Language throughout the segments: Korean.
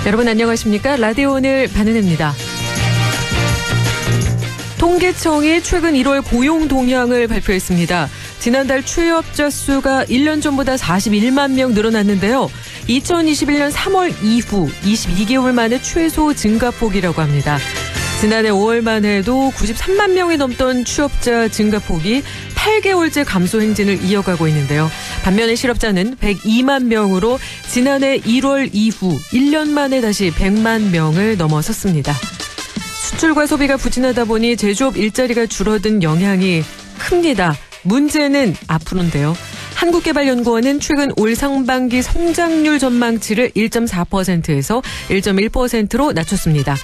여러분 안녕하십니까? 라디오 오늘 반은혜입니다. 통계청이 최근 1월 고용 동향을 발표했습니다. 지난달 취업자 수가 1년 전보다 41만 명 늘어났는데요. 2021년 3월 이후 22개월 만에 최소 증가폭이라고 합니다. 지난해 5월만 해도 93만 명이 넘던 취업자 증가폭이 8개월째 감소 행진을 이어가고 있는데요. 반면에 실업자는 102만 명으로 지난해 1월 이후 1년 만에 다시 100만 명을 넘어섰습니다. 수출과 소비가 부진하다 보니 제조업 일자리가 줄어든 영향이 큽니다. 문제는 앞으로인데요. 한국개발연구원은 최근 올 상반기 성장률 전망치를 1.4%에서 1.1%로 낮췄습니다.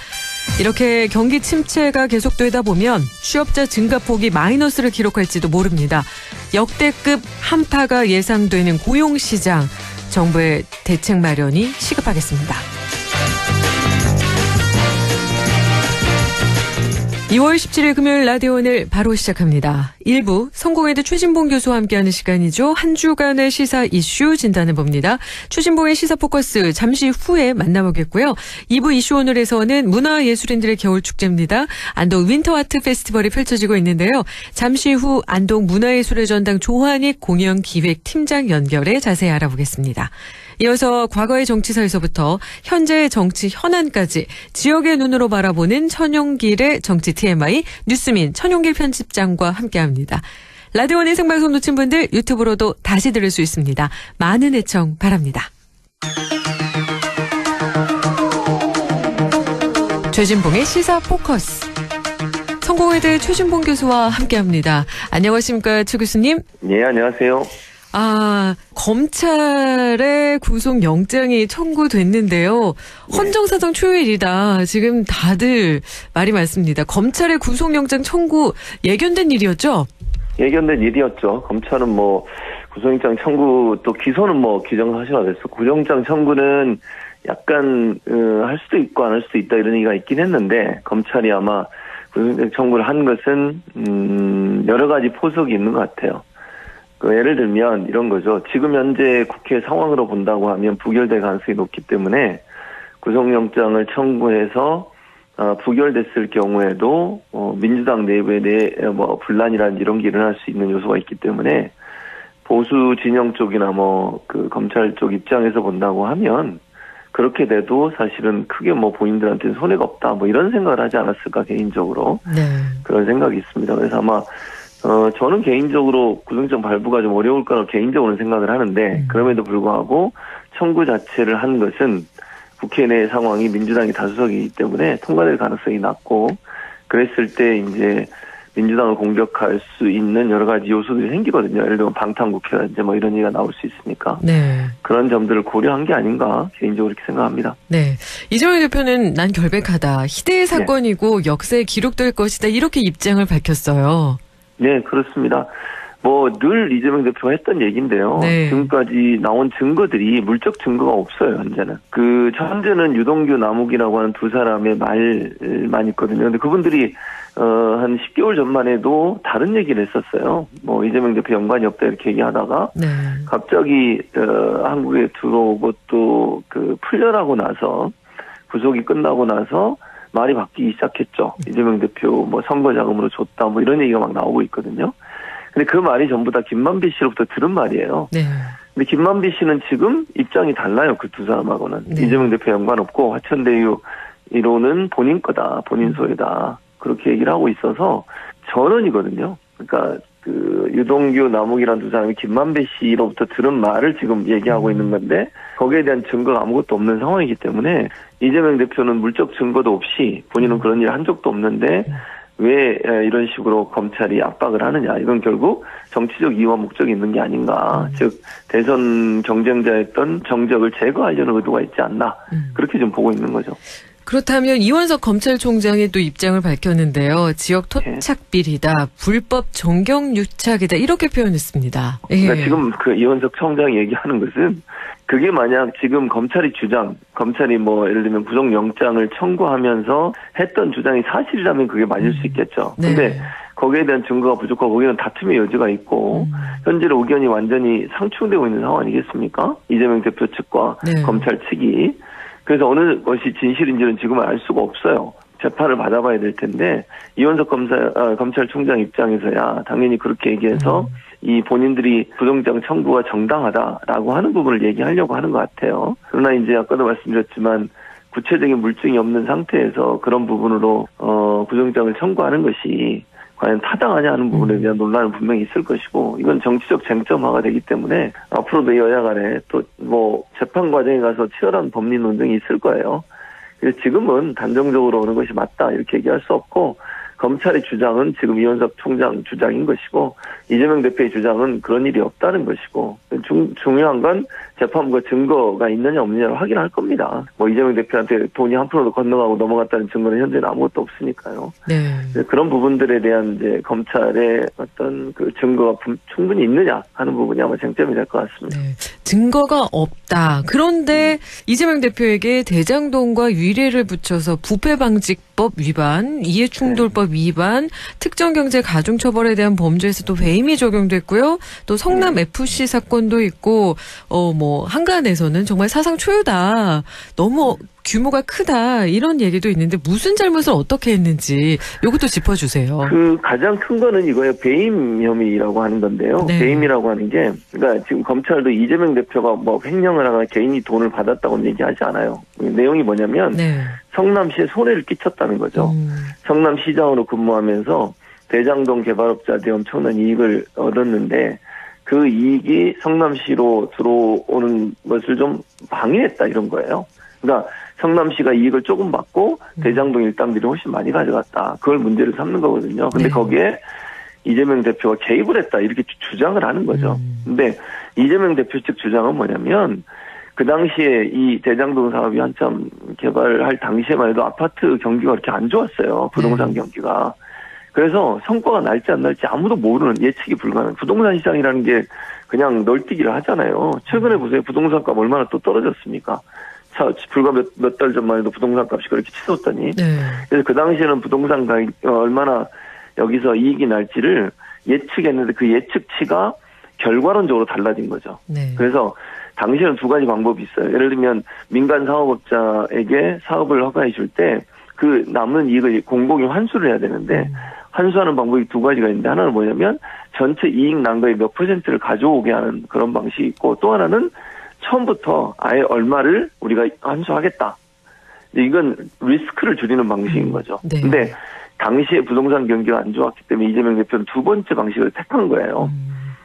이렇게 경기 침체가 계속되다 보면 취업자 증가폭이 마이너스를 기록할지도 모릅니다. 역대급 한파가 예상되는 고용시장, 정부의 대책 마련이 시급하겠습니다. 2월 17일 금요일 라디오 오늘 바로 시작합니다. 1부 성공회대 최진봉 교수와 함께하는 시간이죠. 한 주간의 시사 이슈 진단해봅니다. 최진봉의 시사 포커스 잠시 후에 만나보겠고요. 2부 이슈 오늘에서는 문화예술인들의 겨울축제입니다. 안동 윈터아트 페스티벌이 펼쳐지고 있는데요. 잠시 후 안동 문화예술의 전당 조한익 공연기획팀장 연결해 자세히 알아보겠습니다. 이어서 과거의 정치사에서부터 현재의 정치 현안까지 지역의 눈으로 바라보는 천용길의 정치 TMI 뉴스민 천용길 편집장과 함께합니다. 라디오의 생방송 놓친 분들 유튜브로도 다시 들을 수 있습니다. 많은 애청 바랍니다. 최진봉의 시사 포커스. 성공회대 최진봉 교수와 함께합니다. 안녕하십니까 최 교수님. 네, 안녕하세요. 검찰의 구속영장이 청구됐는데요. 헌정사상 초유일이다. 지금 다들 말이 많습니다. 검찰의 구속영장 청구 예견된 일이었죠? 예견된 일이었죠. 검찰은 구속영장 청구 또 기소는 기정사실화 됐어. 구속영장 청구는 약간 할 수도 있고 안 할 수도 있다 이런 얘기가 있긴 했는데 검찰이 아마 구속영장 청구를 한 것은 여러 가지 포석이 있는 것 같아요. 예를 들면 이런 거죠. 지금 현재 국회 상황으로 본다고 하면 부결될 가능성이 높기 때문에 구속영장을 청구해서 부결됐을 경우에도 민주당 내부에 분란이라든지 이런 게 일어날 수 있는 요소가 있기 때문에 보수 진영 쪽이나 검찰 쪽 입장에서 본다고 하면 그렇게 돼도 사실은 크게 본인들한테는 손해가 없다 이런 생각을 하지 않았을까 개인적으로. 네. 그런 생각이 있습니다. 그래서 아마 저는 개인적으로 구속영장 발부가 좀 어려울 거라고 개인적으로는 생각을 하는데, 그럼에도 불구하고 청구 자체를 한 것은 국회 내 상황이 민주당이 다수석이기 때문에 통과될 가능성이 낮고, 그랬을 때 이제 민주당을 공격할 수 있는 여러 가지 요소들이 생기거든요. 예를 들면 방탄국회라든지 이런 얘기가 나올 수 있으니까. 네. 그런 점들을 고려한 게 아닌가 개인적으로 이렇게 생각합니다. 네. 이재명 대표는 난 결백하다. 희대의 사건이고 네. 역사에 기록될 것이다. 이렇게 입장을 밝혔어요. 네, 그렇습니다. 늘 이재명 대표가 했던 얘기인데요. 네. 지금까지 나온 증거들이 물적 증거가 없어요, 현재는. 현재는 유동규, 남욱이라고 하는 두 사람의 말만 있거든요. 근데 그분들이, 한 10개월 전만 해도 다른 얘기를 했었어요. 이재명 대표 연관이 없다 이렇게 얘기하다가, 네. 갑자기, 한국에 들어오고 또 풀려나고 나서, 구속이 끝나고 나서, 말이 바뀌기 시작했죠. 이재명 대표 선거 자금으로 줬다 이런 얘기가 막 나오고 있거든요. 근데 그 말이 전부 다 김만배 씨로부터 들은 말이에요. 네. 근데 김만배 씨는 지금 입장이 달라요. 그 두 사람하고는. 네. 이재명 대표 연관 없고 화천대유 1호는 본인 거다. 본인 소유다. 그렇게 얘기를 하고 있어서 전원이거든요. 그러니까 유동규, 남욱이라는 두 사람이 김만배 씨로부터 들은 말을 지금 얘기하고 있는 건데 거기에 대한 증거가 아무것도 없는 상황이기 때문에 이재명 대표는 물적 증거도 없이 본인은 그런 일 한 적도 없는데 왜 이런 식으로 검찰이 압박을 하느냐. 이건 결국 정치적 이유와 목적이 있는 게 아닌가. 즉 대선 경쟁자였던 정적을 제거하려는 의도가 있지 않나. 그렇게 좀 보고 있는 거죠. 그렇다면 이원석 검찰총장이 또 입장을 밝혔는데요. 지역 토착 비리다, 불법 정경유착이다 이렇게 표현했습니다. 그러니까 지금 이원석 총장이 얘기하는 것은 그게 만약 지금 검찰이 예를 들면 구속영장을 청구하면서 했던 주장이 사실이라면 그게 맞을 수 있겠죠. 근데 네. 거기에 대한 증거가 부족하고 거기는 다툼의 여지가 있고 현재로 의견이 완전히 상충되고 있는 상황 아니겠습니까? 이재명 대표 측과 네. 검찰 측이. 그래서 어느 것이 진실인지는 지금은 알 수가 없어요. 재판을 받아봐야 될 텐데 이원석 검찰총장 입장에서야 당연히 그렇게 얘기해서 이 본인들이 부동장 청구가 정당하다라고 하는 부분을 얘기하려고 하는 것 같아요. 그러나 이제 아까도 말씀드렸지만 구체적인 물증이 없는 상태에서 그런 부분으로 부동장을 청구하는 것이 과연 타당하냐 하는 부분에 대한 논란은 분명히 있을 것이고 이건 정치적 쟁점화가 되기 때문에 앞으로도 여야 간에 또 뭐 재판 과정에 가서 치열한 법리 논쟁이 있을 거예요. 그래서 지금은 단정적으로 어느 것이 맞다 이렇게 얘기할 수 없고 검찰의 주장은 지금 이원석 총장 주장인 것이고 이재명 대표의 주장은 그런 일이 없다는 것이고 중요한 건 재판부가 증거가 있느냐 없느냐를 확인할 겁니다. 뭐 이재명 대표한테 돈이 한 푼으로 건너가고 넘어갔다는 증거는 현재는 아무것도 없으니까요. 네. 그런 부분들에 대한 이제 검찰의 어떤 그 증거가 충분히 있느냐 하는 부분이 아마 쟁점이 될 것 같습니다. 네. 증거가 없다. 그런데 이재명 대표에게 대장동과 위례를 붙여서 부패방지법 위반, 이해충돌법 위반, 특정경제가중처벌에 대한 범죄에서 또 배임이 적용됐고요. 또 성남 FC 사건도 있고 한간에서는 정말 사상 초유다. 너무 규모가 크다. 이런 얘기도 있는데 무슨 잘못을 어떻게 했는지 이것도 짚어주세요. 그 가장 큰 거는 이거예요. 배임 혐의라고 하는 건데요. 네. 배임이라고 하는 게 그러니까 지금 검찰도 이재명 대표가 뭐 횡령을 하거나 개인이 돈을 받았다고는 얘기하지 않아요. 내용이 뭐냐면 네. 성남시에 손해를 끼쳤다는 거죠. 성남시장으로 근무하면서 대장동 개발업자한테 엄청난 이익을 얻었는데 그 이익이 성남시로 들어오는 것을 좀 방해했다 이런 거예요. 그러니까 성남시가 이익을 조금 받고 대장동 일당들이 훨씬 많이 가져갔다. 그걸 문제를 삼는 거거든요. 근데 거기에 이재명 대표가 개입을 했다 이렇게 주장을 하는 거죠. 근데 이재명 대표 측 주장은 뭐냐면 그 당시에 이 대장동 사업이 한참 개발할 당시에만 해도 아파트 경기가 그렇게 안 좋았어요. 부동산 경기가. 그래서 성과가 날지 안 날지 아무도 모르는 예측이 불가능한 부동산 시장이라는 게 그냥 널뛰기를 하잖아요. 최근에 보세요. 부동산 값 얼마나 또 떨어졌습니까? 불과 몇 달 전만 해도 부동산 값이 그렇게 치솟더니. 그래서 그 당시에는 부동산 가격 얼마나 여기서 이익이 날지를 예측했는데 그 예측치가 결과론적으로 달라진 거죠. 그래서 당시에는 두 가지 방법이 있어요. 예를 들면 민간 사업업자에게 사업을 허가해 줄 때 그 남는 이익을 공공이 환수를 해야 되는데 환수하는 방법이 두 가지가 있는데 하나는 뭐냐면 전체 이익 난거의 몇 %를 가져오게 하는 그런 방식이 있고 또 하나는 처음부터 아예 얼마를 우리가 환수하겠다. 이건 리스크를 줄이는 방식인 거죠. 근데 당시에 부동산 경기가 안 좋았기 때문에 이재명 대표는 두 번째 방식을 택한 거예요.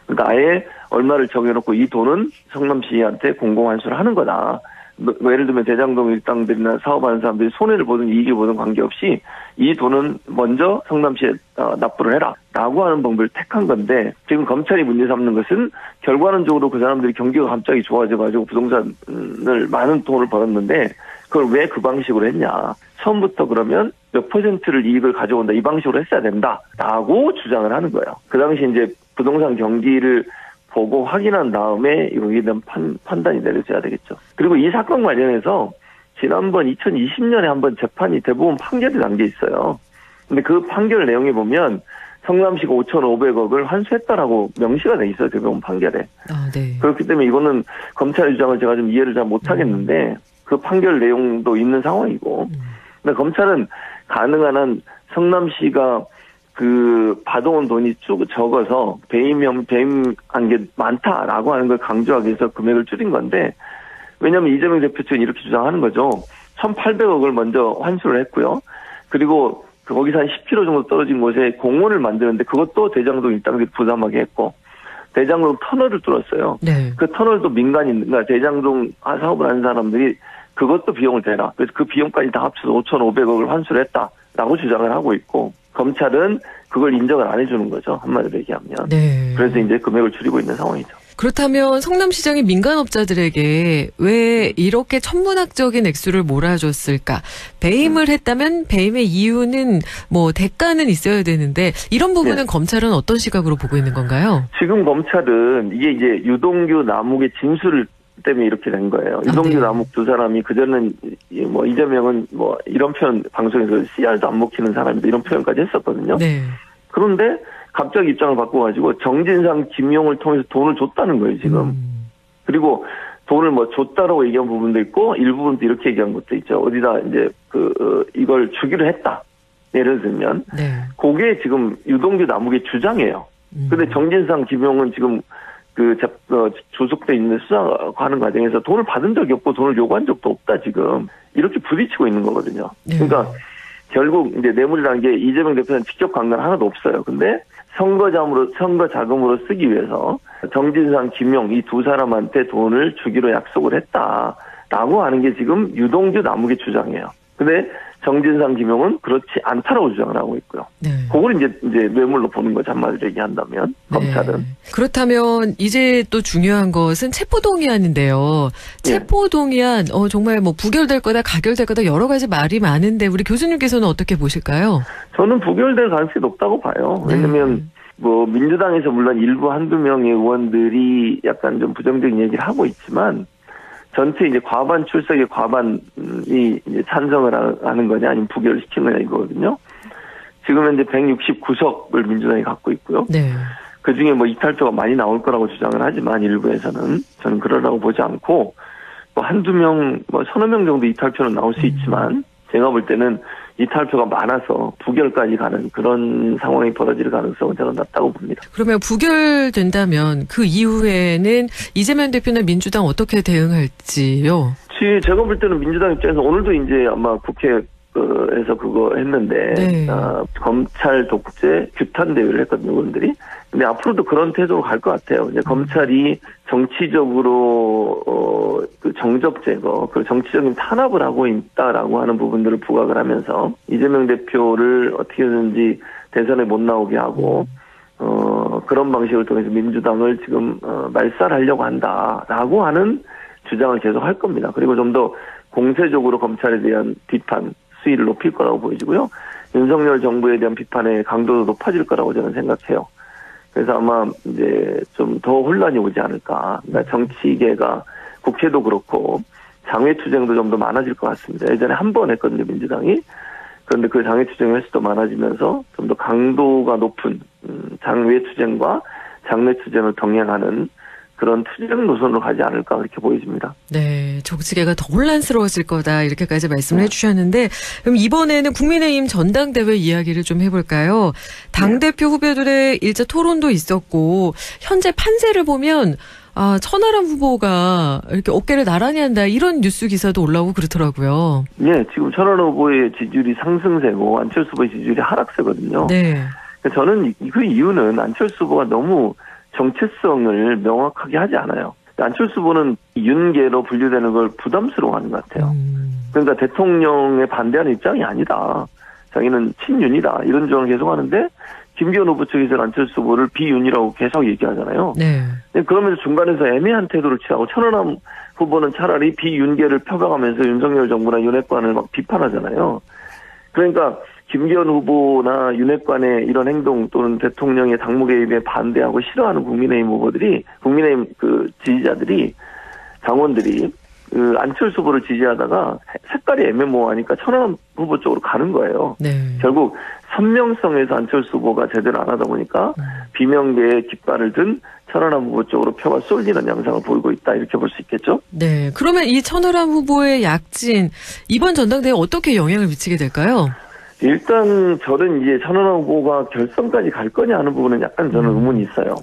그러니까 아예 얼마를 정해놓고 이 돈은 성남시한테 공공환수를 하는 거다. 뭐 예를 들면 대장동 일당들이나 사업하는 사람들이 손해를 보든 이익을 보든 관계없이 이 돈은 먼저 성남시에 납부를 해라 라고 하는 방법을 택한 건데 지금 검찰이 문제 삼는 것은 결과론적으로 그 사람들이 경기가 갑자기 좋아져가지고 부동산을 많은 돈을 벌었는데 그걸 왜 그 방식으로 했냐. 처음부터 그러면 몇 %를 이익을 가져온다 이 방식으로 했어야 된다라고 주장을 하는 거예요. 그 당시 이제 부동산 경기를 보고 확인한 다음에 여기에 대한 판단이 내려져야 되겠죠. 그리고 이 사건 관련해서 지난번 2020년에 한번 재판이 대부분 판결이 난 게 있어요. 근데 그 판결 내용에 보면 성남시가 5,500억을 환수했다라고 명시가 돼 있어요. 대부분 판결에. 그렇기 때문에 이거는 검찰의 주장을 제가 좀 이해를 잘 못하겠는데 그 판결 내용도 있는 상황이고 근데 검찰은 가능한 한 성남시가 그 받아온 돈이 쭉 적어서 배임한 게 많다라고 하는 걸 강조하기 위해서 금액을 줄인 건데 왜냐하면 이재명 대표 측은 이렇게 주장하는 거죠. 1,800억을 먼저 환수를 했고요. 그리고 거기서 한 10km 정도 떨어진 곳에 공원을 만드는데 그것도 대장동 일당들이 부담하게 했고 대장동 터널을 뚫었어요. 그 터널도 민간인, 그러니까 대장동 사업을 하는 사람들이 그것도 비용을 대라. 그래서 그 비용까지 다 합쳐서 5,500억을 환수를 했다라고 주장을 하고 있고 검찰은 그걸 인정을 안 해주는 거죠. 한마디로 얘기하면. 그래서 이제 금액을 줄이고 있는 상황이죠. 그렇다면 성남시장이 민간업자들에게 왜 이렇게 천문학적인 액수를 몰아줬을까? 배임을 했다면 배임의 이유는 뭐 대가는 있어야 되는데 이런 부분은 검찰은 어떤 시각으로 보고 있는 건가요? 지금 검찰은 이게 이제 유동규 남욱의 진술을 때문에 이렇게 된 거예요. 유동규 남욱 두 사람이 그전에는 뭐 이재명은 뭐 이런 표현 방송에서 CR도 안 먹히는 사람이다 이런 표현까지 했었거든요. 그런데 갑자기 입장을 바꿔가지고 정진상, 김용을 통해서 돈을 줬다는 거예요 지금. 그리고 돈을 뭐 줬다라고 얘기한 부분도 있고 일부분도 이렇게 얘기한 것도 있죠. 어디다 이제 이걸 주기로 했다. 예를 들면 그게 지금 유동규 남욱의 주장이에요. 근데 정진상 김용은 지금 조속돼 있는 수사하는 과정에서 돈을 받은 적이 없고 돈을 요구한 적도 없다 지금 이렇게 부딪히고 있는 거거든요. 그러니까 결국 이제 뇌물이라는 게 이재명 대표는 직접 관계는 하나도 없어요. 근데 선거 자금으로 쓰기 위해서 정진상, 김용 이 두 사람한테 돈을 주기로 약속을 했다라고 하는 게 지금 유동규 남욱의 주장이에요. 근데 정진상, 김용은 그렇지 않다라고 주장을 하고 있고요. 그걸 이제 뇌물로 보는 거죠. 한마디로 얘기한다면 검찰은. 그렇다면 이제 또 중요한 것은 체포동의안인데요. 체포동의안 정말 뭐 부결될 거다 가결될 거다 여러 가지 말이 많은데 우리 교수님께서는 어떻게 보실까요? 저는 부결될 가능성이 높다고 봐요. 왜냐하면 뭐 민주당에서 물론 일부 한두 명의 의원들이 약간 좀 부정적인 얘기를 하고 있지만 전체 이제 과반 출석의 과반이 이제 찬성을 하는 거냐 아니면 부결을 시킨 거냐 이거거든요. 지금 현재 169석을 민주당이 갖고 있고요. 그 중에 뭐 이탈표가 많이 나올 거라고 주장을 하지만 일부에서는 저는 그러라고 보지 않고 뭐 한두 명, 뭐 서너 명 정도 이탈표는 나올 수 있지만 제가 볼 때는 이탈표가 많아서 부결까지 가는 그런 상황이 벌어질 가능성은 저는 낮다고 봅니다. 그러면 부결된다면 그 이후에는 이재명 대표나 민주당 어떻게 대응할지요? 제가 볼 때는 민주당 입장에서 오늘도 이제 아마 국회에서 그거 했는데 검찰 독재 규탄 대회를 했거든요, 의원들이. 근데 앞으로도 그런 태도로 갈 것 같아요. 이제 검찰이 정치적으로 정적 제거, 정치적인 탄압을 하고 있다라고 하는 부분들을 부각을 하면서 이재명 대표를 어떻게든지 대선에 못 나오게 하고 그런 방식을 통해서 민주당을 지금 말살하려고 한다라고 하는 주장을 계속 할 겁니다. 그리고 좀 더 공세적으로 검찰에 대한 비판 수위를 높일 거라고 보여지고요. 윤석열 정부에 대한 비판의 강도도 높아질 거라고 저는 생각해요. 그래서 아마 이제 좀 더 혼란이 오지 않을까. 그러니까 정치계가 국회도 그렇고 장외투쟁도 좀 더 많아질 것 같습니다. 예전에 한 번 했거든요, 민주당이. 그런데 그 장외투쟁 횟수도 많아지면서 좀 더 강도가 높은 장외투쟁과 장내투쟁을 병행하는 그런 투쟁 노선으로 가지 않을까 그렇게 보여집니다. 네, 정치계가 더 혼란스러워질 거다 이렇게까지 말씀을 해주셨는데 그럼 이번에는 국민의힘 전당대회 이야기를 좀 해볼까요? 당대표 후보들의 1차 토론도 있었고 현재 판세를 보면 천하람 후보가 이렇게 어깨를 나란히 한다 이런 뉴스 기사도 올라오고 그렇더라고요. 네, 지금 천하람 후보의 지지율이 상승세고 안철수 후보의 지지율이 하락세거든요. 저는 그 이유는 안철수 후보가 너무 정체성을 명확하게 하지 않아요. 안철수 후보는 윤계로 분류되는 걸 부담스러워하는 것 같아요. 그러니까 대통령에 반대하는 입장이 아니다. 자기는 친윤이다. 이런 주장을 계속하는데 김기현 후보 측에서는 안철수 후보를 비윤이라고 계속 얘기하잖아요. 그러면서 중간에서 애매한 태도를 취하고 천하람 후보는 차라리 비윤계를 표방하면서 윤석열 정부나 윤핵관을 막 비판하잖아요. 그러니까 김기현 후보나 윤핵관의 이런 행동 또는 대통령의 당무 개입에 반대하고 싫어하는 국민의힘 지지자들이 당원들이 안철수 후보를 지지하다가 색깔이 애매모호하니까 천하람 후보 쪽으로 가는 거예요. 결국 선명성에서 안철수 후보가 제대로 안 하다 보니까 비명계의 깃발을 든 천하람 후보 쪽으로 표가 쏠리는 양상을 보이고 있다 이렇게 볼 수 있겠죠. 네, 그러면 이 천하람 후보의 약진 이번 전당대회에 어떻게 영향을 미치게 될까요? 일단 저는 이제 천하람 후보가 결선까지 갈 거냐 하는 부분은 약간 저는 의문이 있어요.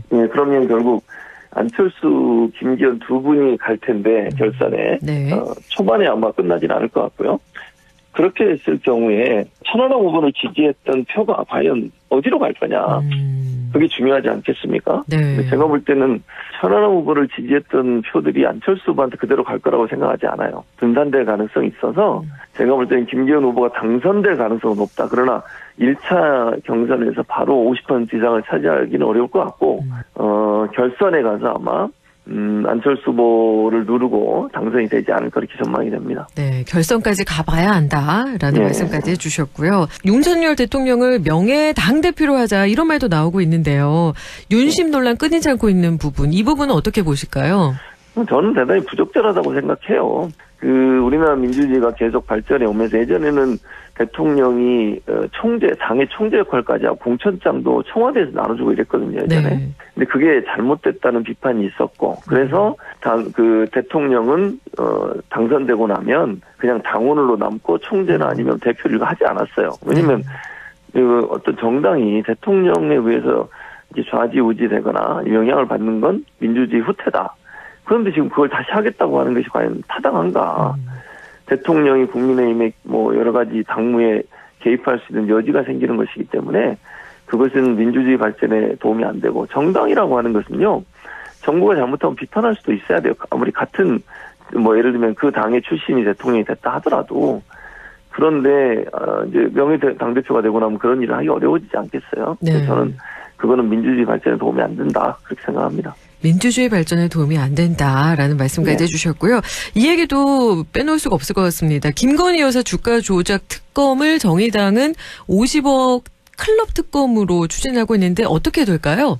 그러면 결국 안철수, 김기현 두 분이 갈 텐데 결선에 초반에 아마 끝나진 않을 것 같고요. 그렇게 됐을 경우에 천하람 후보를 지지했던 표가 과연 어디로 갈 거냐. 그게 중요하지 않겠습니까? 제가 볼 때는 천하람 후보를 지지했던 표들이 안철수 후보한테 그대로 갈 거라고 생각하지 않아요. 분산될 가능성이 있어서 제가 볼 때는 김기현 후보가 당선될 가능성은 높다. 그러나 1차 경선에서 바로 50% 이상을 차지하기는 어려울 것 같고 결선에 가서 아마 안철수 후보를 누르고 당선이 되지 않을까 이렇게 전망이 됩니다. 네, 결선까지 가봐야 한다라는 말씀까지 해주셨고요. 윤석열 대통령을 명예 당대표로 하자 이런 말도 나오고 있는데요. 윤심 논란 끊이지 않고 있는 부분, 이 부분은 어떻게 보실까요? 저는 대단히 부적절하다고 생각해요. 우리나라 민주주의가 계속 발전해 오면서 예전에는 대통령이 당의 총재 역할까지 하고 공천장도 청와대에서 나눠주고 이랬거든요, 예전에. 네. 근데 그게 잘못됐다는 비판이 있었고, 그래서 대통령은 당선되고 나면 그냥 당원으로 남고 총재나 아니면 대표를 하지 않았어요. 왜냐면 어떤 정당이 대통령에 의해서 이제 좌지우지되거나 영향을 받는 건 민주주의 후퇴다. 그런데 지금 그걸 다시 하겠다고 하는 것이 과연 타당한가? 대통령이 국민의힘에 여러 가지 당무에 개입할 수 있는 여지가 생기는 것이기 때문에 그것은 민주주의 발전에 도움이 안 되고, 정당이라고 하는 것은요, 정부가 잘못하면 비판할 수도 있어야 돼요. 아무리 같은 예를 들면 그 당의 출신이 대통령이 됐다 하더라도. 그런데 이제 명예 당대표가 되고 나면 그런 일을 하기 어려워지지 않겠어요? 네. 그래서 저는 그거는 민주주의 발전에 도움이 안 된다, 그렇게 생각합니다. 민주주의 발전에 도움이 안 된다라는 말씀까지 해주셨고요. 이 얘기도 빼놓을 수가 없을 것 같습니다. 김건희 여사 주가 조작 특검을 정의당은 50억 클럽 특검으로 추진하고 있는데 어떻게 될까요?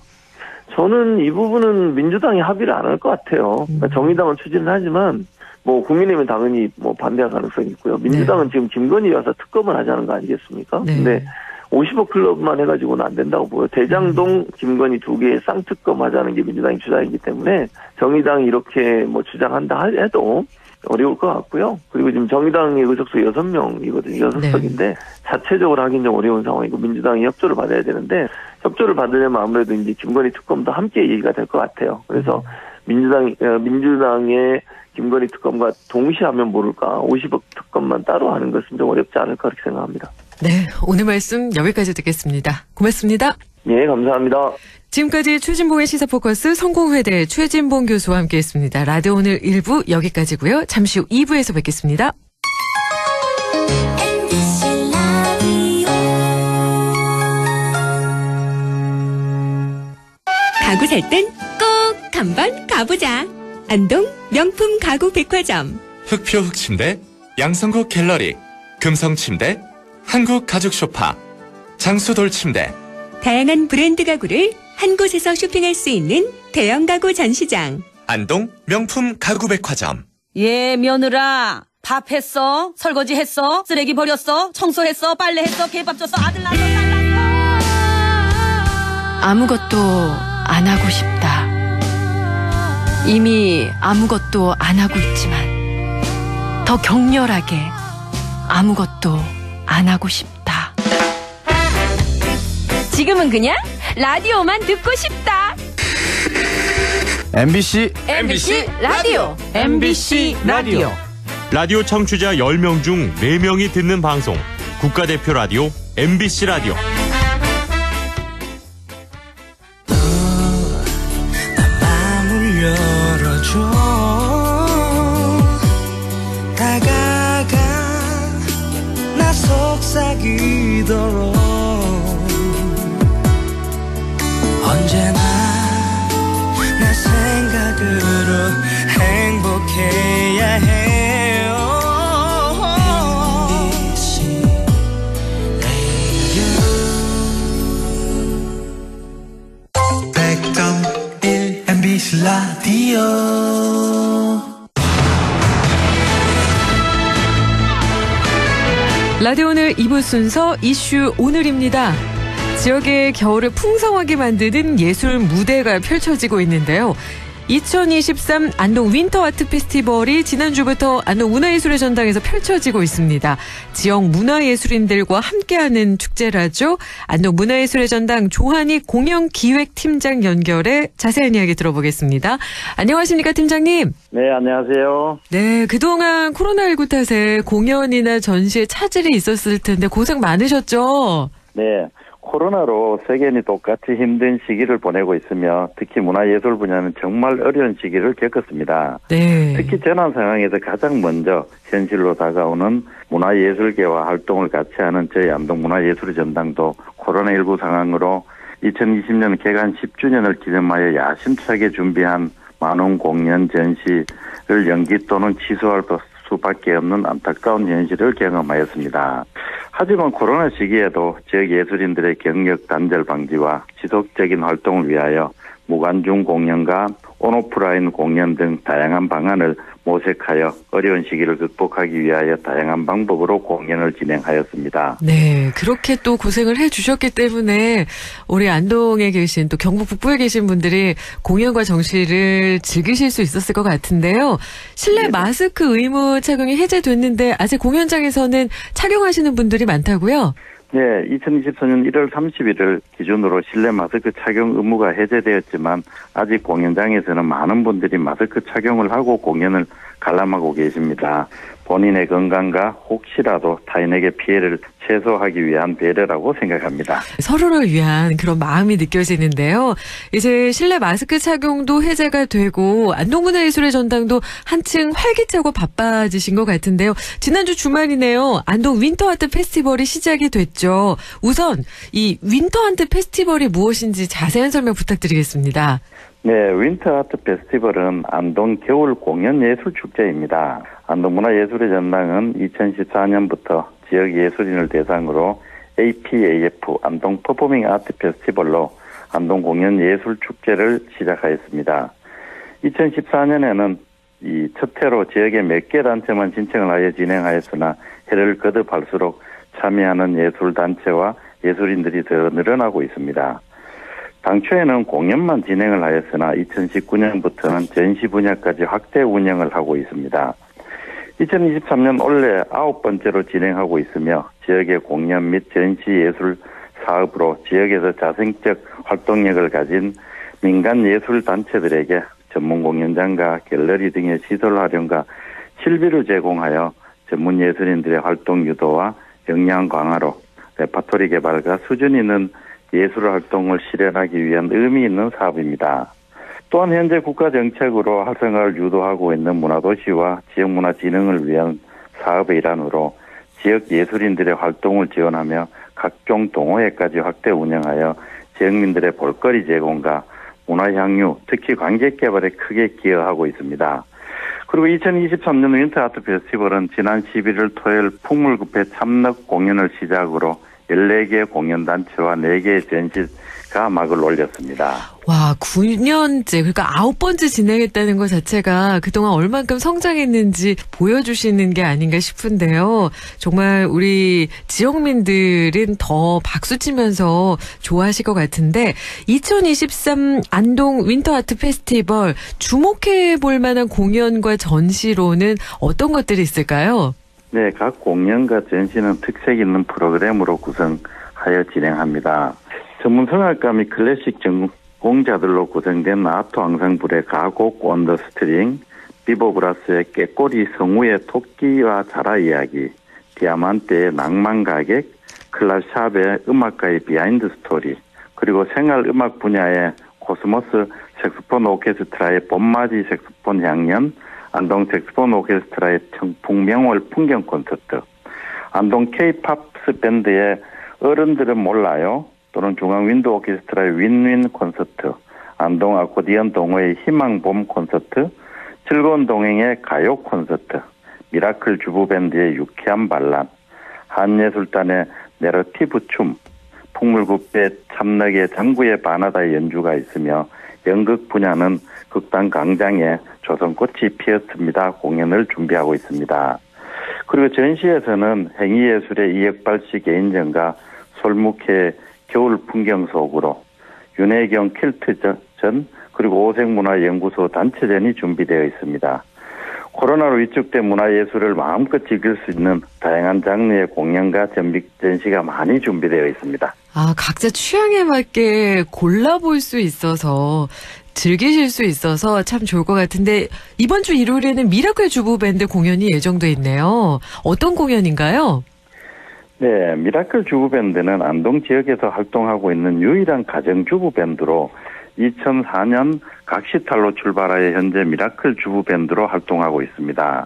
저는 이 부분은 민주당이 합의를 안 할 것 같아요. 그러니까 정의당은 추진을 하지만 국민의힘은 당연히 반대할 가능성이 있고요. 민주당은 네. 지금 김건희 여사 특검을 하자는 거 아니겠습니까? 네. 근데 50억 클럽만 해가지고는 안 된다고 보여요. 대장동, 김건희 두 개의 쌍특검 하자는 게 민주당의 주장이기 때문에 정의당이 이렇게 주장한다 해도 어려울 것 같고요. 그리고 지금 정의당의 의석수 6명이거든요. 6석인데 네. 자체적으로 하긴 좀 어려운 상황이고 민주당이 협조를 받아야 되는데 협조를 받으려면 아무래도 이제 김건희 특검도 함께 얘기가 될 것 같아요. 그래서 민주당의 김건희 특검과 동시에 하면 모를까 50억 특검만 따로 하는 것은 좀 어렵지 않을까 그렇게 생각합니다. 네, 오늘 말씀 여기까지 듣겠습니다. 고맙습니다. 네, 감사합니다. 지금까지 최진봉의 시사포커스 성공회대 최진봉 교수와 함께했습니다. 라디오 오늘 1부 여기까지고요. 잠시 후 2부에서 뵙겠습니다. 가구 살 땐 꼭 한번 가보자. 안동 명품 가구 백화점. 흑표 흑침대, 양성국 갤러리, 금성침대, 한국 가죽 소파, 장수돌 침대. 다양한 브랜드 가구를 한 곳에서 쇼핑할 수 있는 대형 가구 전시장. 안동 명품 가구 백화점. 예, 며느라. 밥 했어? 설거지 했어? 쓰레기 버렸어? 청소했어? 빨래했어? 개밥 줬어? 아들 낳았어? 딸 낳았어? 아무것도 안 하고 싶다. 이미 아무것도 안 하고 있지만 더 격렬하게 아무것도 안 하고 싶다. 지금은 그냥 라디오만 듣고 싶다. MBC 라디오. MBC 라디오. 라디오 청취자 10명 중 4명이 듣는 방송. 국가대표 라디오 MBC 라디오. 다가가 나 속삭이도록 언제나 내 생각으로 행복해야 해요. MBC 라디오. 라디오 오늘 2부 순서 이슈 오늘입니다. 지역의 겨울을 풍성하게 만드는 예술 무대가 펼쳐지고 있는데요. 2023 안동 윈터 아트 페스티벌이 지난주부터 안동 문화예술의 전당에서 펼쳐지고 있습니다. 지역 문화예술인들과 함께하는 축제라죠. 안동 문화예술의 전당 조한희 공연기획팀장 연결해 자세한 이야기 들어보겠습니다. 안녕하십니까, 팀장님? 네, 안녕하세요. 네, 그동안 코로나19 탓에 공연이나 전시에 차질이 있었을 텐데 고생 많으셨죠? 네. 코로나로 세계인이 똑같이 힘든 시기를 보내고 있으며 특히 문화예술 분야는 정말 어려운 시기를 겪었습니다. 네. 특히 재난 상황에서 가장 먼저 현실로 다가오는 문화예술계와 활동을 같이 하는 저희 안동 문화예술의 전당도 코로나19 상황으로 2020년 개관 10주년을 기념하여 야심차게 준비한 만원 공연 전시를 연기 또는 취소할 수밖에 없는 안타까운 현실을 경험하였습니다. 하지만 코로나 시기에도 지역 예술인들의 경력 단절 방지와 지속적인 활동을 위하여 무관중 공연과 온오프라인 공연 등 다양한 방안을 모색하여 어려운 시기를 극복하기 위하여 다양한 방법으로 공연을 진행하였습니다. 네, 그렇게 또 고생을 해주셨기 때문에 우리 안동에 계신 또 경북 북부에 계신 분들이 공연과 정시를 즐기실 수 있었을 것 같은데요. 실내 마스크 의무 착용이 해제됐는데 아직 공연장에서는 착용하시는 분들이 많다고요? 네, 2024년 1월 31일 기준으로 실내 마스크 착용 의무가 해제되었지만 아직 공연장에서는 많은 분들이 마스크 착용을 하고 공연을 관람하고 계십니다. 본인의 건강과 혹시라도 타인에게 피해를 최소화하기 위한 배려라고 생각합니다. 서로를 위한 그런 마음이 느껴지는데요. 이제 실내 마스크 착용도 해제가 되고 안동문화예술의 전당도 한층 활기차고 바빠지신 것 같은데요. 지난주 주말이네요. 안동 윈터아트 페스티벌이 시작이 됐죠. 우선 이 윈터아트 페스티벌이 무엇인지 자세한 설명 부탁드리겠습니다. 네, 윈터아트 페스티벌은 안동 겨울 공연 예술 축제입니다. 안동문화예술의 전당은 2014년부터 지역 예술인을 대상으로 APAF 안동 퍼포밍 아트 페스티벌로 안동 공연 예술 축제를 시작하였습니다. 2014년에는 이 첫 해로 지역의 몇 개 단체만 신청을 하여 진행하였으나 해를 거듭할수록 참여하는 예술 단체와 예술인들이 더 늘어나고 있습니다. 당초에는 공연만 진행을 하였으나 2019년부터는 전시 분야까지 확대 운영을 하고 있습니다. 2023년 올해 9번째로 진행하고 있으며 지역의 공연 및 전시 예술 사업으로 지역에서 자생적 활동력을 가진 민간 예술 단체들에게 전문 공연장과 갤러리 등의 시설 활용과 실비를 제공하여 전문 예술인들의 활동 유도와 역량 강화로 레파토리 개발과 수준 있는 예술 활동을 실현하기 위한 의미 있는 사업입니다. 또한 현재 국가 정책으로 활성화를 유도하고 있는 문화도시와 지역문화진흥을 위한 사업의 일환으로 지역 예술인들의 활동을 지원하며 각종 동호회까지 확대 운영하여 지역민들의 볼거리 제공과 문화향유, 특히 관객 개발에 크게 기여하고 있습니다. 그리고 2023년 윈터아트 페스티벌은 지난 11일 토요일 풍물급회 참넉 공연을 시작으로 14개의 공연단체와 4개의 전시가 막을 올렸습니다. 와, 9년째, 그러니까 9번째 진행했다는 것 자체가 그동안 얼만큼 성장했는지 보여주시는 게 아닌가 싶은데요. 정말 우리 지역민들은 더 박수치면서 좋아하실 것 같은데 2023 안동 윈터아트 페스티벌 주목해 볼 만한 공연과 전시로는 어떤 것들이 있을까요? 네, 각 공연과 전시는 특색 있는 프로그램으로 구성하여 진행합니다. 전문 성악가 및 클래식 전공자들로 구성된 아트 앙상블의 가곡 원더스트링, 비보브라스의 깨꼬리 성우의 토끼와 자라 이야기, 디아만테의 낭만 가객, 클라샵의 음악가의 비하인드 스토리, 그리고 생활음악 분야의 코스모스 색소폰 오케스트라의 봄맞이 색소폰 향연, 안동 색소폰 오케스트라의 청풍명월 풍경 콘서트, 안동 K-팝스 밴드의 어른들은 몰라요 또는 중앙 윈드 오케스트라의 윈윈 콘서트, 안동 아코디언 동호회의 희망봄 콘서트, 즐거운 동행의 가요 콘서트, 미라클 주부밴드의 유쾌한 반란, 한예술단의 내러티브 춤, 풍물급배 참넉의 장구의 바나다의 연주가 있으며 연극 분야는 극단 강장의 조선꽃이 피었습니다 공연을 준비하고 있습니다. 그리고 전시에서는 행위예술의 이혁발 씨 개인전과 솔묵회 겨울 풍경 속으로 윤혜경 퀼트전 그리고 오색문화연구소 단체전이 준비되어 있습니다. 코로나로 위축된 문화예술을 마음껏 즐길 수 있는 다양한 장르의 공연과 전시가 많이 준비되어 있습니다. 아, 각자 취향에 맞게 골라볼 수 있어서 즐기실 수 있어서 참 좋을 것 같은데 이번 주 일요일에는 미라클 주부밴드 공연이 예정돼 있네요. 어떤 공연인가요? 네, 미라클 주부밴드는 안동 지역에서 활동하고 있는 유일한 가정주부밴드로 2004년 각시탈로 출발하여 현재 미라클 주부밴드로 활동하고 있습니다.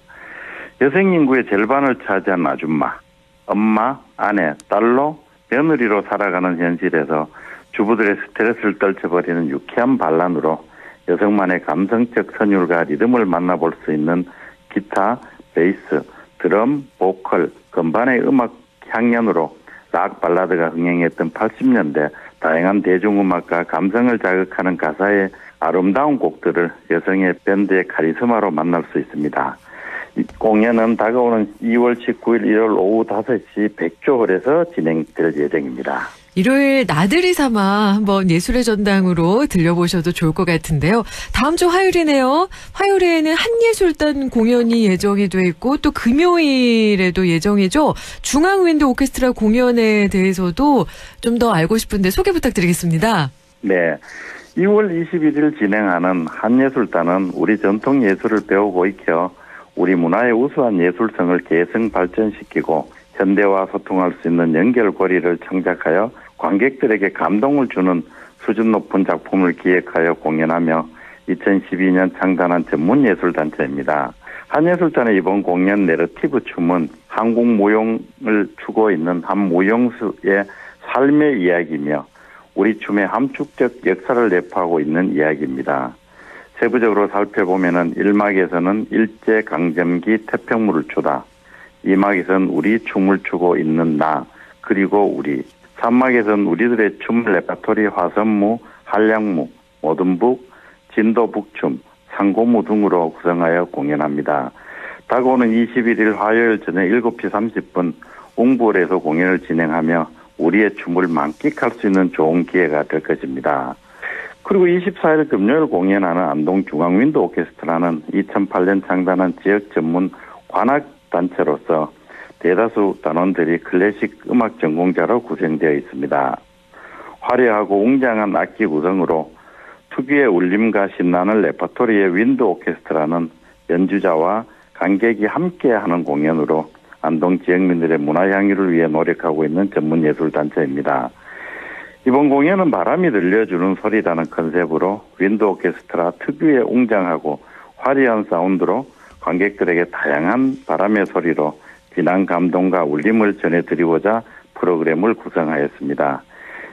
여성 인구의 절반을 차지한 아줌마, 엄마, 아내, 딸로 며느리로 살아가는 현실에서 주부들의 스트레스를 떨쳐버리는 유쾌한 반란으로 여성만의 감성적 선율과 리듬을 만나볼 수 있는 기타, 베이스, 드럼, 보컬, 건반의 음악 향연으로 락 발라드가 흥행했던 80년대 다양한 대중음악과 감성을 자극하는 가사의 아름다운 곡들을 여성의 밴드의 카리스마로 만날 수 있습니다. 이 공연은 다가오는 2월 19일 일요일 오후 5시 백조홀에서 진행될 예정입니다. 일요일 나들이 삼아 한번 예술의 전당으로 들려보셔도 좋을 것 같은데요. 다음 주 화요일이네요. 화요일에는 한예술단 공연이 예정이 돼 있고 또 금요일에도 예정이죠. 중앙윈드 오케스트라 공연에 대해서도 좀 더 알고 싶은데 소개 부탁드리겠습니다. 네. 2월 21일 진행하는 한예술단은 우리 전통 예술을 배우고 익혀 우리 문화의 우수한 예술성을 계승 발전시키고 현대와 소통할 수 있는 연결고리를 창작하여 관객들에게 감동을 주는 수준 높은 작품을 기획하여 공연하며 2012년 창단한 전문예술단체입니다. 한예술단의 이번 공연 내러티브 춤은 한국 무용을 추고 있는 한 무용수의 삶의 이야기이며 우리 춤의 함축적 역사를 내포하고 있는 이야기입니다. 세부적으로 살펴보면은 1막에서는 일제강점기 태평무를 추다. 2막에서는 우리 춤을 추고 있는 나, 그리고 우리. 3막에서는 우리들의 춤 레파토리 화선무, 한량무, 모든북, 진도북춤, 상고무 등으로 구성하여 공연합니다. 다가오는 21일 화요일 저녁 7시 30분 웅부홀에서 공연을 진행하며 우리의 춤을 만끽할 수 있는 좋은 기회가 될 것입니다. 그리고 24일 금요일 공연하는 안동중앙윈드 오케스트라는 2008년 창단한 지역 전문 관악단체로서 대다수 단원들이 클래식 음악 전공자로 구성되어 있습니다. 화려하고 웅장한 악기 구성으로 특유의 울림과 신나는 레퍼토리의 윈드 오케스트라는 연주자와 관객이 함께하는 공연으로 안동 지역민들의 문화향유를 위해 노력하고 있는 전문예술단체입니다. 이번 공연은 바람이 들려주는 소리라는 컨셉으로 윈드 오케스트라 특유의 웅장하고 화려한 사운드로 관객들에게 다양한 바람의 소리로 진한 감동과 울림을 전해드리고자 프로그램을 구성하였습니다.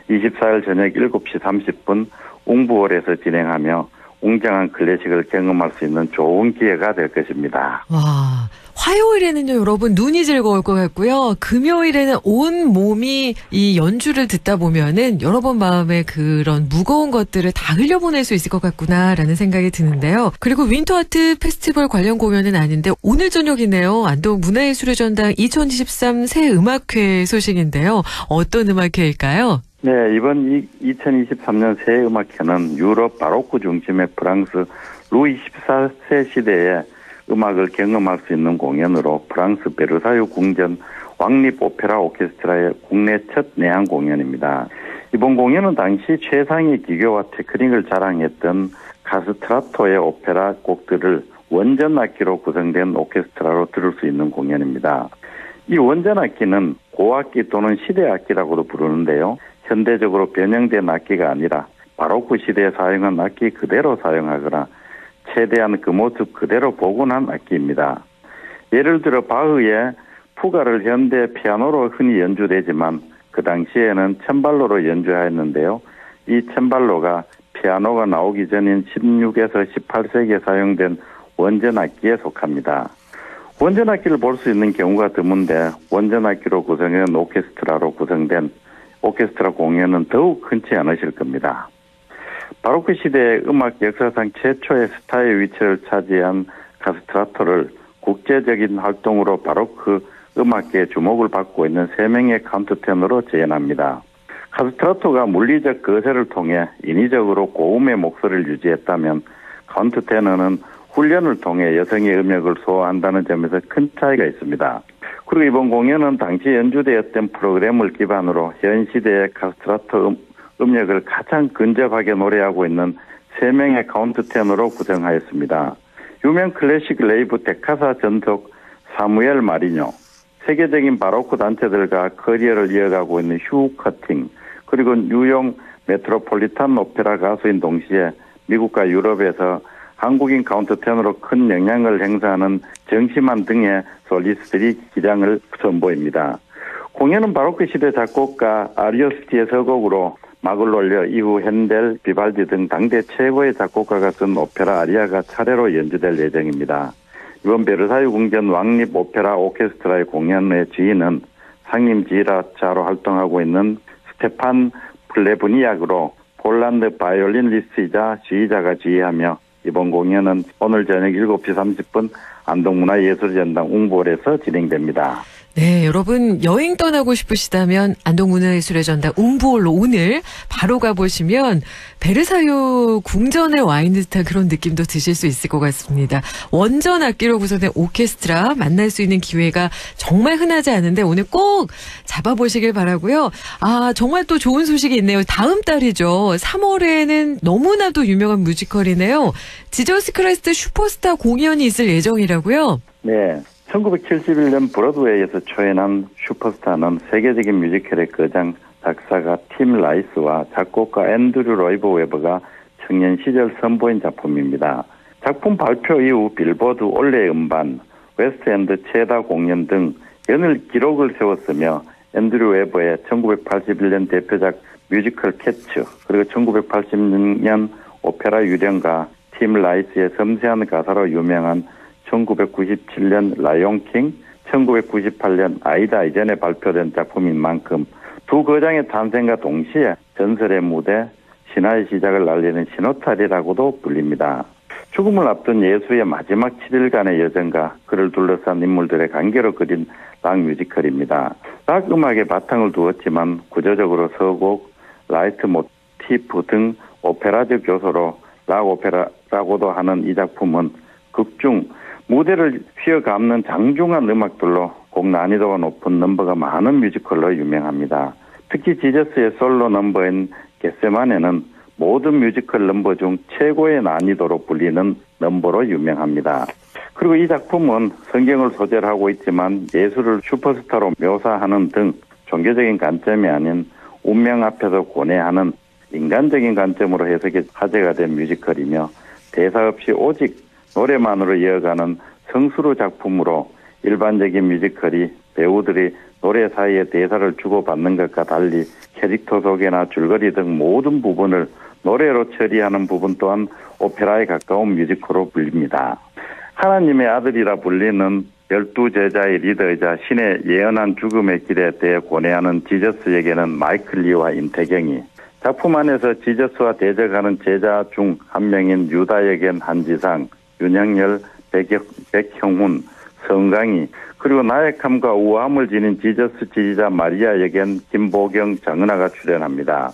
24일 저녁 7시 30분 웅부홀에서 진행하며 웅장한 클래식을 경험할 수 있는 좋은 기회가 될 것입니다. 와, 화요일에는요, 여러분 눈이 즐거울 것 같고요. 금요일에는 온 몸이 이 연주를 듣다 보면은 여러분 마음에 그런 무거운 것들을 다 흘려보낼 수 있을 것 같구나라는 생각이 드는데요. 그리고 윈터아트 페스티벌 관련 공연은 아닌데 오늘 저녁이네요. 안동 문화예술의 전당 2023 새 음악회 소식인데요. 어떤 음악회일까요? 네, 이번 2023년 새 음악회는 유럽 바로크 중심의 프랑스 루이 14세 시대의 음악을 경험할 수 있는 공연으로 프랑스 베르사유 궁전 왕립 오페라 오케스트라의 국내 첫 내한 공연입니다. 이번 공연은 당시 최상의 기교와 테크닉을 자랑했던 카스트라토의 오페라 곡들을 원전 악기로 구성된 오케스트라로 들을 수 있는 공연입니다. 이 원전 악기는 고악기 또는 시대 악기라고도 부르는데요. 현대적으로 변형된 악기가 아니라 바로크 시대에 사용한 악기 그대로 사용하거나 최대한 그 모습 그대로 복원한 악기입니다. 예를 들어 바흐의 푸가를 현대 피아노로 흔히 연주되지만 그 당시에는 쳔발로로 연주하였는데요. 이 쳔발로가 피아노가 나오기 전인 16에서 18세기에 사용된 원전 악기에 속합니다. 원전 악기를 볼 수 있는 경우가 드문데 원전 악기로 구성한 오케스트라로 구성된 오케스트라 공연은 더욱 흔치 않으실 겁니다. 바로크 시대의 음악 역사상 최초의 스타의 위치를 차지한 카스트라토를 국제적인 활동으로 바로크 음악계의 주목을 받고 있는 3명의 카운트테너로 재현합니다. 카스트라토가 물리적 거세를 통해 인위적으로 고음의 목소리를 유지했다면 카운트테너는 훈련을 통해 여성의 음역을 소화한다는 점에서 큰 차이가 있습니다. 그리고 이번 공연은 당시 연주되었던 프로그램을 기반으로 현 시대의 카스트라토 음역을 가장 근접하게 노래하고 있는 3명의 카운트테너로 구성하였습니다. 유명 클래식 레이브 데카사 전속 사무엘 마리뇨, 세계적인 바로크 단체들과 커리어를 이어가고 있는 휴 커팅, 그리고 뉴욕 메트로폴리탄 오페라 가수인 동시에 미국과 유럽에서 한국인 카운트테너로 큰 영향을 행사하는 정시만 등의 솔리스트들이 기량을 선보입니다. 공연은 바로크 시대 작곡가 아리오스티의 서곡으로 막을 올려 이후 핸델, 비발디 등 당대 최고의 작곡가가 쓴 오페라 아리아가 차례로 연주될 예정입니다. 이번 베르사유 궁전 왕립 오페라 오케스트라의 공연의 주인은 상임 지휘자로 활동하고 있는 스테판 플레브니약으로 폴란드 바이올리니스트이자 지휘자가 지휘하며 이번 공연은 오늘 저녁 7시 30분 안동문화예술전당 웅볼에서 진행됩니다. 네, 여러분 여행 떠나고 싶으시다면 안동문화예술의 전당 웅볼로 오늘 바로 가보시면 베르사유 궁전에 와 있는 듯한 그런 느낌도 드실 수 있을 것 같습니다. 원전 악기로 구성된 오케스트라 만날 수 있는 기회가 정말 흔하지 않은데 오늘 꼭 잡아보시길 바라고요. 아, 정말 또 좋은 소식이 있네요. 다음 달이죠. 3월에는 너무나도 유명한 뮤지컬이네요. 지저스 크라이스트 슈퍼스타 공연이 있을 예정이라고요? 네. 1971년 브로드웨이에서 초연한 슈퍼스타는 세계적인 뮤지컬의 거장 작사가 팀 라이스와 작곡가 앤드류 로이브 웨버가 청년 시절 선보인 작품입니다. 작품 발표 이후 빌보드 올해의 음반, 웨스트엔드 최다 공연 등 연일 기록을 세웠으며 앤드류 웨버의 1981년 대표작 뮤지컬 캐츠, 그리고 1986년 오페라 유령가 팀 라이스의 섬세한 가사로 유명한 1997년 라이온킹, 1998년 아이다 이전에 발표된 작품인 만큼 두 거장의 탄생과 동시에 전설의 무대, 신화의 시작을 알리는 신호탄이라고도 불립니다. 죽음을 앞둔 예수의 마지막 7일간의 여정과 그를 둘러싼 인물들의 관계로 그린 락 뮤지컬입니다. 락 음악에 바탕을 두었지만 구조적으로 서곡, 라이트 모티프 등 오페라적 요소로 락 오페라라고도 하는 이 작품은 극중 무대를 휘어감는 장중한 음악들로 곡 난이도가 높은 넘버가 많은 뮤지컬로 유명합니다. 특히 지저스의 솔로 넘버인 겟세마네는 모든 뮤지컬 넘버 중 최고의 난이도로 불리는 넘버로 유명합니다. 그리고 이 작품은 성경을 소재로 하고 있지만 예수를 슈퍼스타로 묘사하는 등 종교적인 관점이 아닌 운명 앞에서 고뇌하는 인간적인 관점으로 해석이 화제가 된 뮤지컬이며 대사 없이 오직 노래만으로 이어가는 성수로 작품으로 일반적인 뮤지컬이 배우들이 노래 사이에 대사를 주고받는 것과 달리 캐릭터 소개나 줄거리 등 모든 부분을 노래로 처리하는 부분 또한 오페라에 가까운 뮤지컬로 불립니다. 하나님의 아들이라 불리는 12제자의 리더이자 신의 예언한 죽음의 길에 대해 고뇌하는 지저스에게는 마이클 리와 임태경이, 작품 안에서 지저스와 대적하는 제자 중 한 명인 유다에겐 한지상, 윤영열, 백형훈, 성강이, 그리고 나약함과 우아함을 지닌 지저스 지지자 마리아에겐 김보경, 정은하가 출연합니다.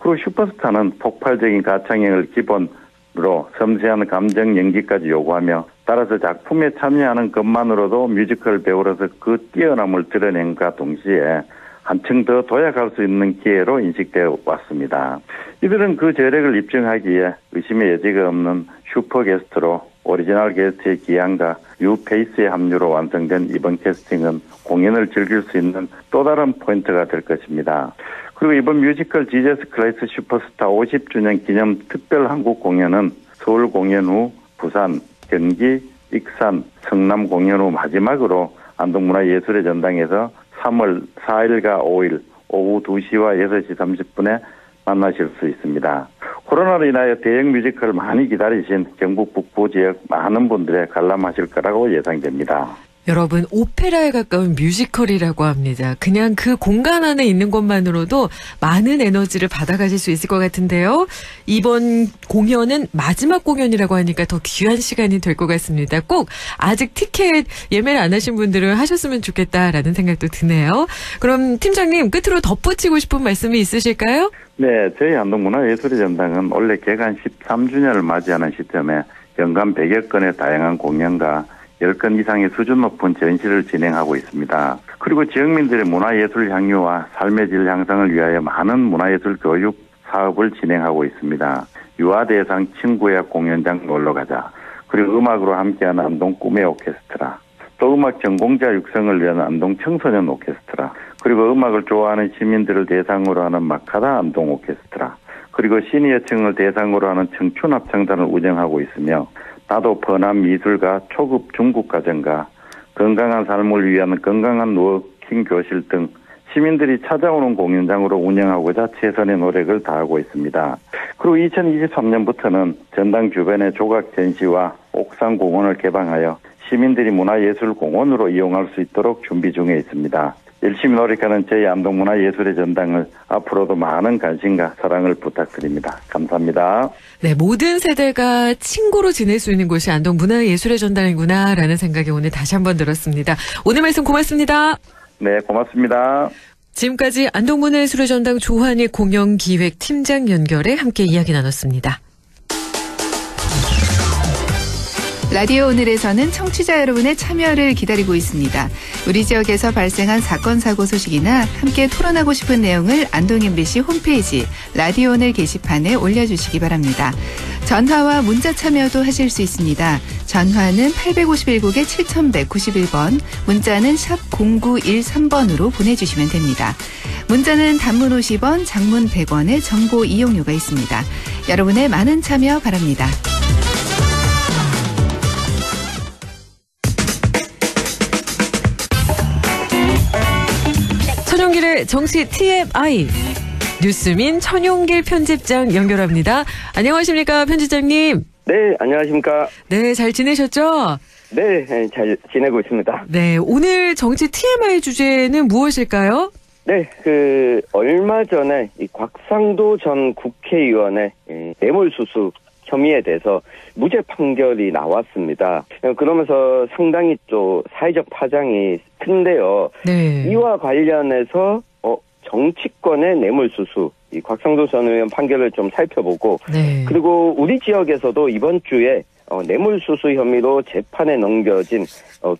그리고 슈퍼스타는 폭발적인 가창력을 기본으로 섬세한 감정 연기까지 요구하며 따라서 작품에 참여하는 것만으로도 뮤지컬 배우로서 그 뛰어남을 드러낸과 동시에 한층 더 도약할 수 있는 기회로 인식되어 왔습니다. 이들은 그 저력을 입증하기에 의심의 여지가 없는 슈퍼 게스트로 오리지널 게스트의 기한과 뉴페이스의 합류로 완성된 이번 캐스팅은 공연을 즐길 수 있는 또 다른 포인트가 될 것입니다. 그리고 이번 뮤지컬 지저스 크라이스트 슈퍼스타 50주년 기념 특별 한국 공연은 서울 공연 후 부산, 경기, 익산, 성남 공연 후 마지막으로 안동문화예술의 전당에서 3월 4일과 5일 오후 2시와 6시 30분에 만나실 수 있습니다. 코로나로 인하여 대형 뮤지컬을 많이 기다리신 경북 북부 지역 많은 분들의 관람하실 거라고 예상됩니다. 여러분, 오페라에 가까운 뮤지컬이라고 합니다. 그냥 그 공간 안에 있는 것만으로도 많은 에너지를 받아가실 수 있을 것 같은데요. 이번 공연은 마지막 공연이라고 하니까 더 귀한 시간이 될 것 같습니다. 꼭 아직 티켓 예매를 안 하신 분들은 하셨으면 좋겠다라는 생각도 드네요. 그럼 팀장님, 끝으로 덧붙이고 싶은 말씀이 있으실까요? 네, 저희 안동문화예술의 전당은 원래 개관 13주년을 맞이하는 시점에 연간 100여 건의 다양한 공연과 10건 이상의 수준 높은 전시를 진행하고 있습니다. 그리고 지역민들의 문화예술 향유와 삶의 질 향상을 위하여 많은 문화예술 교육 사업을 진행하고 있습니다. 유아대상 친구의 공연장 놀러가자, 그리고 음악으로 함께하는 안동 꿈의 오케스트라, 또 음악 전공자 육성을 위한 안동 청소년 오케스트라, 그리고 음악을 좋아하는 시민들을 대상으로 하는 마카다 안동 오케스트라, 그리고 시니어층을 대상으로 하는 청춘합창단을 운영하고 있으며 나도 번안 미술가, 초급 중국가정가, 건강한 삶을 위한 건강한 워킹 교실 등 시민들이 찾아오는 공연장으로 운영하고자 최선의 노력을 다하고 있습니다. 그리고 2023년부터는 전당 주변의 조각 전시와 옥상 공원을 개방하여 시민들이 문화예술 공원으로 이용할 수 있도록 준비 중에 있습니다. 열심히 노력하는 저희 안동문화예술의 전당을 앞으로도 많은 관심과 사랑을 부탁드립니다. 감사합니다. 네, 모든 세대가 친구로 지낼 수 있는 곳이 안동문화예술의 전당이구나라는 생각이 오늘 다시 한번 들었습니다. 오늘 말씀 고맙습니다. 네, 고맙습니다. 지금까지 안동문화예술의 전당 조한익 공연기획팀장 연결해 함께 이야기 나눴습니다. 라디오 오늘에서는 청취자 여러분의 참여를 기다리고 있습니다. 우리 지역에서 발생한 사건 사고 소식이나 함께 토론하고 싶은 내용을 안동 MBC 홈페이지 라디오 오늘 게시판에 올려주시기 바랍니다. 전화와 문자 참여도 하실 수 있습니다. 전화는 851국에 7191번, 문자는 샵 0913번으로 보내주시면 됩니다. 문자는 단문 50원, 장문 100원의 정보 이용료가 있습니다. 여러분의 많은 참여 바랍니다. 천용길의 정치 TMI 뉴스민 천용길 편집장 연결합니다. 안녕하십니까 편집장님. 네, 안녕하십니까. 네, 잘 지내셨죠? 네, 잘 지내고 있습니다. 네, 오늘 정치 TMI 주제는 무엇일까요? 네, 얼마 전에 이 곽상도 전 국회의원의 뇌물수수 혐의에 대해서 무죄 판결이 나왔습니다. 그러면서 상당히 또 사회적 파장이 큰데요. 네. 이와 관련해서 정치권의 뇌물수수, 이 곽상도 전 의원 판결을 좀 살펴보고, 네. 그리고 우리 지역에서도 이번 주에 뇌물수수 혐의로 재판에 넘겨진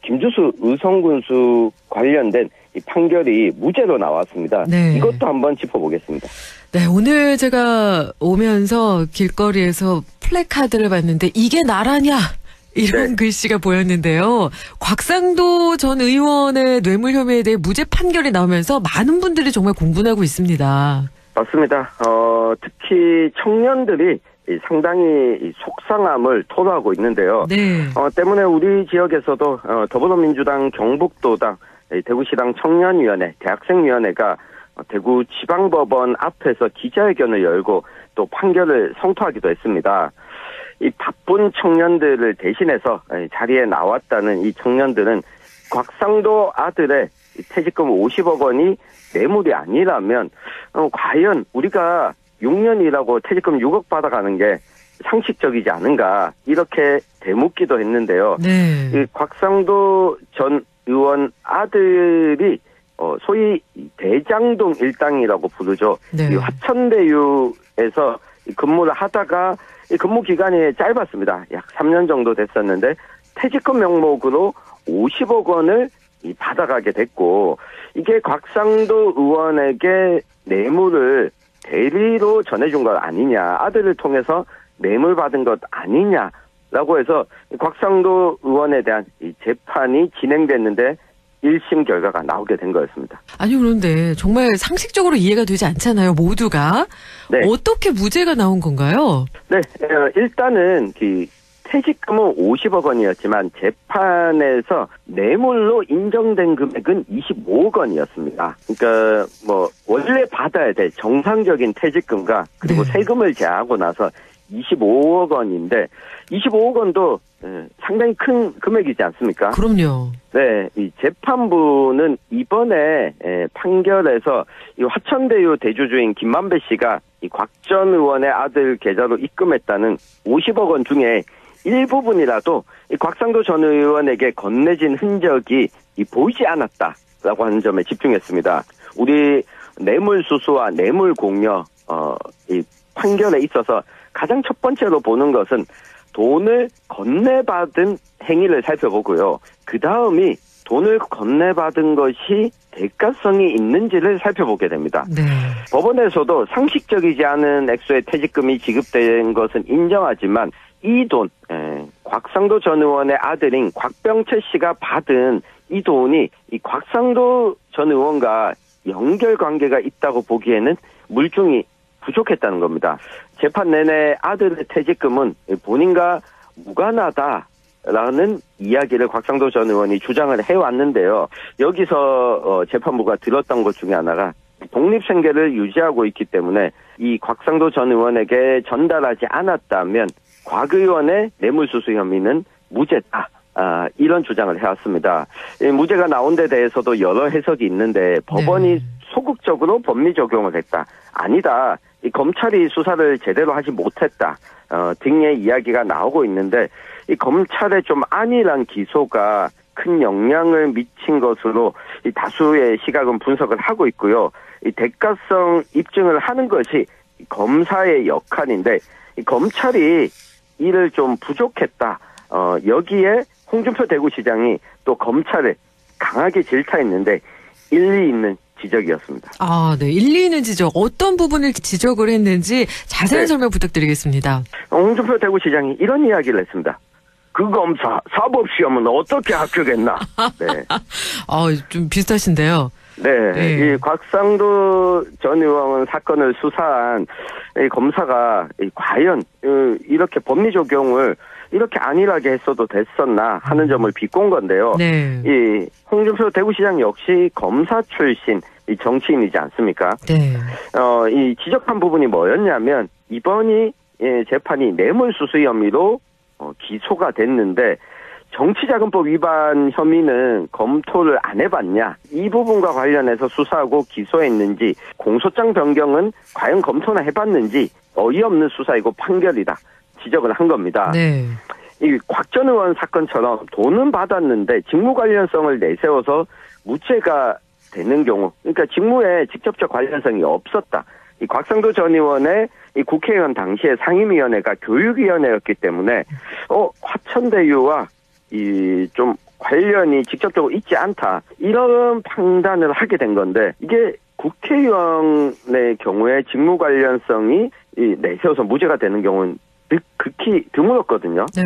김주수 의성군수 관련된 이 판결이 무죄로 나왔습니다. 네. 이것도 한번 짚어보겠습니다. 네, 오늘 제가 오면서 길거리에서 플래카드를 봤는데 이게 나라냐? 이런 네. 글씨가 보였는데요. 곽상도 전 의원의 뇌물 혐의에 대해 무죄 판결이 나오면서 많은 분들이 정말 공분하고 있습니다. 맞습니다. 특히 청년들이 상당히 속상함을 토로하고 있는데요. 네. 때문에 우리 지역에서도 더불어민주당 경북도당, 대구시당 청년위원회, 대학생위원회가 대구 지방법원 앞에서 기자회견을 열고 또 판결을 성토하기도 했습니다. 이 바쁜 청년들을 대신해서 자리에 나왔다는 이 청년들은 곽상도 아들의 퇴직금 50억 원이 뇌물이 아니라면 과연 우리가 6년 일하고 퇴직금 6억 받아가는 게 상식적이지 않은가 이렇게 되묻기도 했는데요. 네. 이 곽상도 전 의원 아들이 소위 대장동 일당이라고 부르죠. 네. 이 화천대유에서 근무를 하다가 이 근무 기간이 짧았습니다. 약 3년 정도 됐었는데 퇴직금 명목으로 50억 원을 받아가게 됐고, 이게 곽상도 의원에게 뇌물을 대리로 전해준 것 아니냐, 아들을 통해서 뇌물 받은 것 아니냐라고 해서 곽상도 의원에 대한 이 재판이 진행됐는데 1심 결과가 나오게 된 거였습니다. 아니, 그런데 정말 상식적으로 이해가 되지 않잖아요, 모두가. 네. 어떻게 무죄가 나온 건가요? 네, 일단은 퇴직금은 50억 원이었지만 재판에서 뇌물로 인정된 금액은 25억 원이었습니다. 그러니까 원래 받아야 될 정상적인 퇴직금과 그리고 네. 세금을 제하고 나서 25억 원인데 25억 원도 상당히 큰 금액이지 않습니까? 그럼요. 네, 이 재판부는 이번에 판결에서 이 화천대유 대주주인 김만배 씨가 이 곽 전 의원의 아들 계좌로 입금했다는 50억 원 중에 일부분이라도 이 곽상도 전 의원에게 건네진 흔적이 보이지 않았다라고 하는 점에 집중했습니다. 우리 뇌물수수와 뇌물공여 이 판결에 있어서 가장 첫 번째로 보는 것은 돈을 건네받은 행위를 살펴보고요. 그 다음이 돈을 건네받은 것이 대가성이 있는지를 살펴보게 됩니다. 네. 법원에서도 상식적이지 않은 액수의 퇴직금이 지급된 것은 인정하지만 이 돈, 곽상도 전 의원의 아들인 곽병철 씨가 받은 이 돈이 이 곽상도 전 의원과 연결관계가 있다고 보기에는 물증이 부족했다는 겁니다. 재판 내내 아들의 퇴직금은 본인과 무관하다라는 이야기를 곽상도 전 의원이 주장을 해왔는데요. 여기서 재판부가 들었던 것 중에 하나가 독립생계를 유지하고 있기 때문에 이 곽상도 전 의원에게 전달하지 않았다면 곽 의원의 뇌물수수 혐의는 무죄다. 이런 주장을 해왔습니다. 무죄가 나온 데 대해서도 여러 해석이 있는데 법원이 소극적으로 법리 적용을 했다. 아니다. 이 검찰이 수사를 제대로 하지 못했다. 등의 이야기가 나오고 있는데 이 검찰의 좀 안일한 기소가 큰 영향을 미친 것으로 이 다수의 시각은 분석을 하고 있고요. 이 대가성 입증을 하는 것이 검사의 역할인데 이 검찰이 이를 좀 부족했다. 여기에 홍준표 대구시장이 또 검찰을 강하게 질타했는데 일리 있는 지적이었습니다. 네. 일리 있는 지적. 어떤 부분을 지적을 했는지 자세한 설명 부탁드리겠습니다. 홍준표 대구시장이 이런 이야기를 했습니다. 그 검사 사법시험은 어떻게 합격했나? 네. 좀 비슷하신데요. 네. 이 곽상도 전 의원 사건을 수사한 이 검사가 과연 이렇게 법리 적용을 이렇게 안일하게 했어도 됐었나 하는 점을 비꼰 건데요. 네. 이 홍준표 대구시장 역시 검사 출신 이 정치인이지 않습니까? 네. 이 지적한 부분이 뭐였냐면 이번이 재판이 뇌물수수 혐의로 기소가 됐는데 정치자금법 위반 혐의는 검토를 안 해봤냐. 이 부분과 관련해서 수사하고 기소했는지 공소장 변경은 과연 검토나 해봤는지 어이없는 수사이고 판결이다. 지적을 한 겁니다. 네. 이 곽 전 의원 사건처럼 돈은 받았는데 직무 관련성을 내세워서 무죄가 되는 경우, 그러니까 직무에 직접적 관련성이 없었다. 이 곽상도 전 의원의 이 국회의원 당시에 상임위원회가 교육위원회였기 때문에 화천대유와 이 좀 관련이 직접적으로 있지 않다. 이런 판단을 하게 된 건데 이게 국회의원의 경우에 직무 관련성이 내세워서 무죄가 되는 경우는 극히 드물었거든요. 네.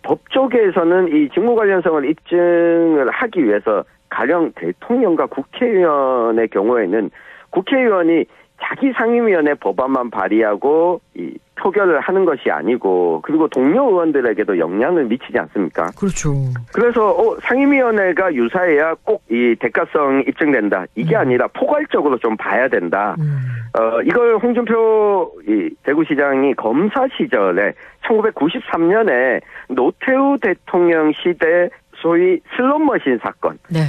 법 쪽에서는 이 직무 관련성을 입증을 하기 위해서 가령 대통령과 국회의원의 경우에는 국회의원이 자기 상임위원회 법안만 발의하고 이 표결을 하는 것이 아니고 그리고 동료 의원들에게도 영향을 미치지 않습니까? 그렇죠. 그래서 상임위원회가 유사해야 꼭 이 대가성 입증된다. 이게 아니라 포괄적으로 좀 봐야 된다. 이걸 홍준표 대구시장이 검사 시절에 1993년에 노태우 대통령 시대 소위 슬롯머신 사건. 네.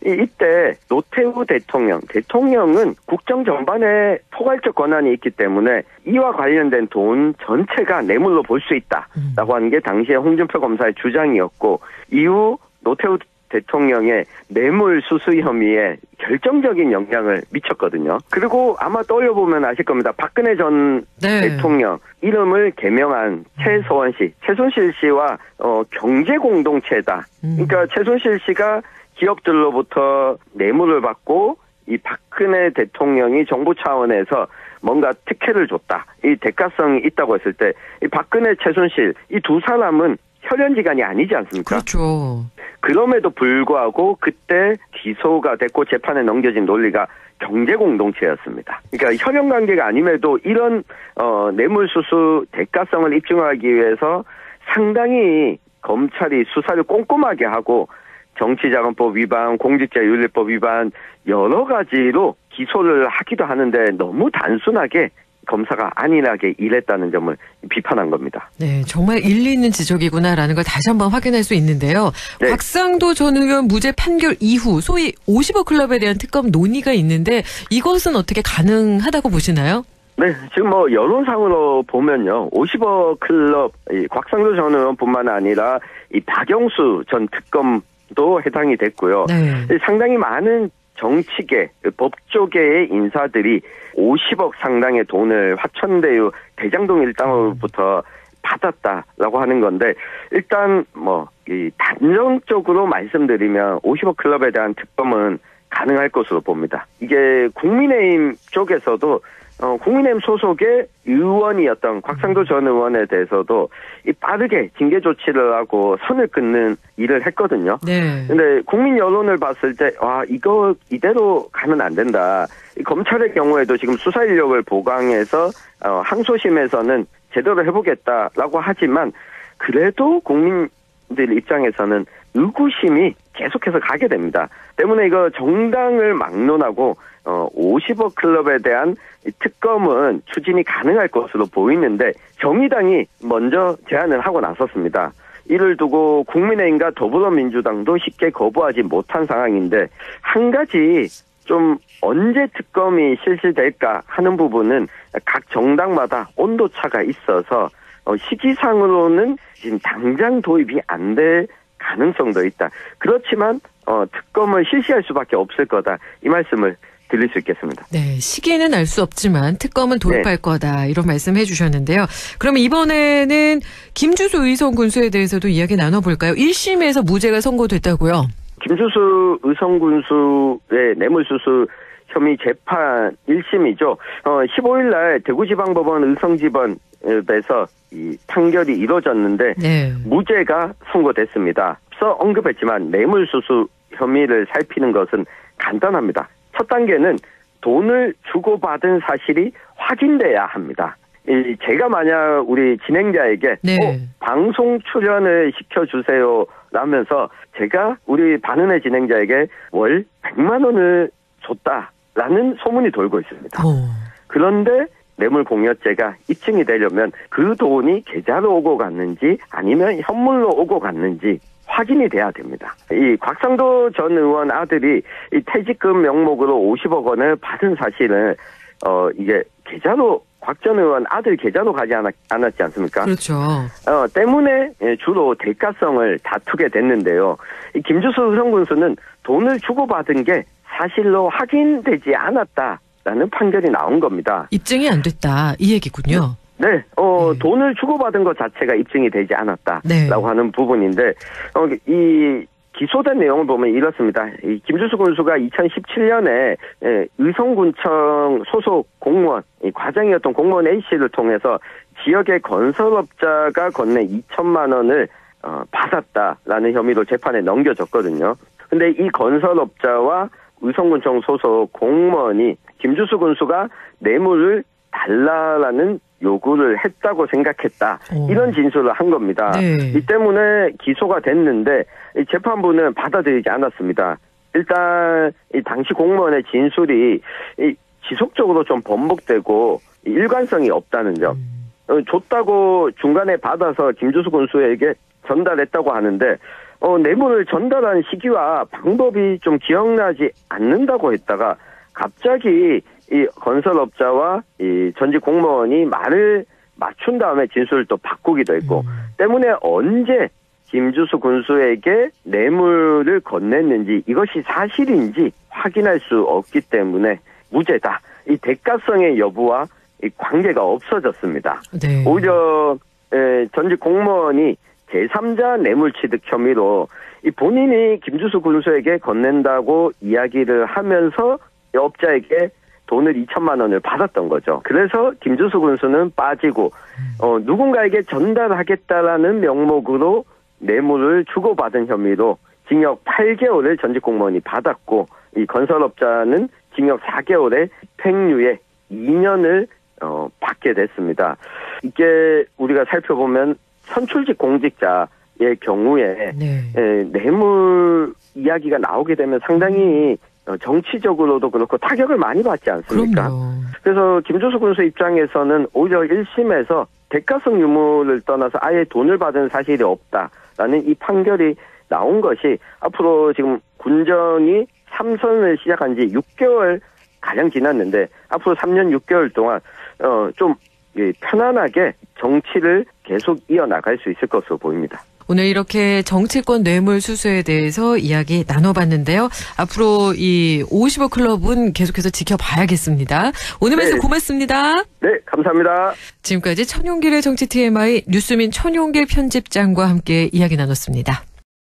이때 노태우 대통령은 국정 전반에 포괄적 권한이 있기 때문에 이와 관련된 돈 전체가 뇌물로 볼 수 있다라고 하는 게 당시에 홍준표 검사의 주장이었고 이후 노태우 대통령의 뇌물 수수 혐의에 결정적인 영향을 미쳤거든요. 그리고 아마 떠올려보면 아실 겁니다. 박근혜 전 대통령 이름을 개명한 최순실 씨와 경제공동체다. 그러니까 최순실 씨가 기업들로부터 뇌물을 받고 이 박근혜 대통령이 정부 차원에서 뭔가 특혜를 줬다. 이 대가성이 있다고 했을 때 이 박근혜, 최순실 이 두 사람은 혈연지간이 아니지 않습니까? 그렇죠. 그럼에도 불구하고 그때 기소가 됐고 재판에 넘겨진 논리가 경제공동체였습니다. 그러니까 혈연관계가 아님에도 이런 뇌물수수 대가성을 입증하기 위해서 상당히 검찰이 수사를 꼼꼼하게 하고 정치자금법 위반, 공직자윤리법 위반 여러 가지로 기소를 하기도 하는데 너무 단순하게 검사가 안일하게 일했다는 점을 비판한 겁니다. 네, 정말 일리 있는 지적이구나라는 걸 다시 한번 확인할 수 있는데요. 네. 곽상도 전 의원 무죄 판결 이후 소위 50억 클럽에 대한 특검 논의가 있는데 이것은 어떻게 가능하다고 보시나요? 네, 지금 여론상으로 보면요. 50억 클럽, 곽상도 전 의원뿐만 아니라 이 박영수 전 특검도 해당이 됐고요. 네. 상당히 많은 정치계, 법조계의 인사들이 50억 상당의 돈을 화천대유 대장동 일당으로부터 받았다라고 하는 건데 일단 이 단정적으로 말씀드리면 50억 클럽에 대한 특검은 가능할 것으로 봅니다. 이게 국민의힘 쪽에서도 국민의힘 소속의 의원이었던 곽상도 전 의원에 대해서도 빠르게 징계 조치를 하고 선을 끊는 일을 했거든요. 네. 근데 국민 여론을 봤을 때, 이거 이대로 가면 안 된다. 검찰의 경우에도 지금 수사 인력을 보강해서, 항소심에서는 제대로 해보겠다라고 하지만, 그래도 국민들 입장에서는 의구심이 계속해서 가게 됩니다. 때문에 이거 정당을 막론하고 50억 클럽에 대한 특검은 추진이 가능할 것으로 보이는데 정의당이 먼저 제안을 하고 나섰습니다. 이를 두고 국민의힘과 더불어민주당도 쉽게 거부하지 못한 상황인데 한 가지 좀 언제 특검이 실시될까 하는 부분은 각 정당마다 온도차가 있어서 시기상으로는 지금 당장 도입이 안 될 가능성도 있다. 그렇지만 특검을 실시할 수밖에 없을 거다. 이 말씀을 드릴 수 있겠습니다. 네, 시기는 알 수 없지만 특검은 도입할 거다. 이런 말씀 해주셨는데요. 그러면 이번에는 김주수 의성 군수에 대해서도 이야기 나눠볼까요? 1심에서 무죄가 선고됐다고요? 김주수 의성 군수의 뇌물수수 혐의 재판 1심이죠. 15일 날 대구지방법원 의성지법에서 이 판결이 이루어졌는데 네. 무죄가 선고됐습니다. 앞서 언급했지만 뇌물수수 혐의를 살피는 것은 간단합니다. 첫 단계는 돈을 주고받은 사실이 확인돼야 합니다. 제가 만약 우리 진행자에게 네. 방송 출연을 시켜주세요 라면서 제가 우리 반은혜 진행자에게 월 100만 원을 줬다라는 소문이 돌고 있습니다. 그런데 뇌물공여죄가 입증이 되려면 그 돈이 계좌로 오고 갔는지 아니면 현물로 오고 갔는지 확인이 돼야 됩니다. 이 곽상도 전 의원 아들이 이 퇴직금 명목으로 50억 원을 받은 사실을 이게 계좌로 곽 전 의원 아들 계좌로 가지 않았지 않습니까? 그렇죠. 때문에 주로 대가성을 다투게 됐는데요. 이 김주수 의성군수는 돈을 주고받은 게 사실로 확인되지 않았다라는 판결이 나온 겁니다. 입증이 안 됐다 이 얘기군요. 네, 돈을 주고받은 것 자체가 입증이 되지 않았다라고 하는 부분인데, 이 기소된 내용을 보면 이렇습니다. 이 김주수 군수가 2017년에 의성군청 소속 공무원, 이 과장이었던 공무원 A씨를 통해서 지역의 건설업자가 건넨 2천만 원을 받았다라는 혐의로 재판에 넘겨졌거든요. 근데 이 건설업자와 의성군청 소속 공무원이 김주수 군수가 뇌물을 달라라는 요구를 했다고 생각했다. 이런 진술을 한 겁니다. 네. 이 때문에 기소가 됐는데 이 재판부는 받아들이지 않았습니다. 일단 이 당시 공무원의 진술이 지속적으로 좀 번복되고 일관성이 없다는 점. 줬다고 중간에 받아서 김주수 군수에게 전달했다고 하는데 뇌물을 전달한 시기와 방법이 좀 기억나지 않는다고 했다가 갑자기 이 건설업자와 이 전직 공무원이 말을 맞춘 다음에 진술을 또 바꾸기도 했고 때문에 언제 김주수 군수에게 뇌물을 건넸는지 이것이 사실인지 확인할 수 없기 때문에 무죄다. 이 대가성의 여부와 이 관계가 없어졌습니다. 네. 오히려 전직 공무원이 제3자 뇌물 취득 혐의로 이 본인이 김주수 군수에게 건넨다고 이야기를 하면서 업자에게 돈을 2천만 원을 받았던 거죠. 그래서 김주수 군수는 빠지고 누군가에게 전달하겠다라는 명목으로 뇌물을 주고받은 혐의로 징역 8개월을 전직 공무원이 받았고 이 건설업자는 징역 4개월에 팽유에 2년을 받게 됐습니다. 이게 우리가 살펴보면 선출직 공직자의 경우에 뇌물 이야기가 나오게 되면 상당히 정치적으로도 그렇고 타격을 많이 받지 않습니까? 그럼요. 그래서 김주수 군수 입장에서는 오히려 1심에서 대가성 유무를 떠나서 아예 돈을 받은 사실이 없다라는 이 판결이 나온 것이 앞으로 지금 군정이 3선을 시작한 지 6개월 가량 지났는데 앞으로 3년 6개월 동안 좀 편안하게 정치를 계속 이어나갈 수 있을 것으로 보입니다. 오늘 이렇게 정치권 뇌물 수수에 대해서 이야기 나눠봤는데요. 앞으로 이 50억 클럽은 계속해서 지켜봐야겠습니다. 오늘 말씀 고맙습니다. 네, 감사합니다. 지금까지 천용길의 정치 TMI 뉴스민 천용길 편집장과 함께 이야기 나눴습니다.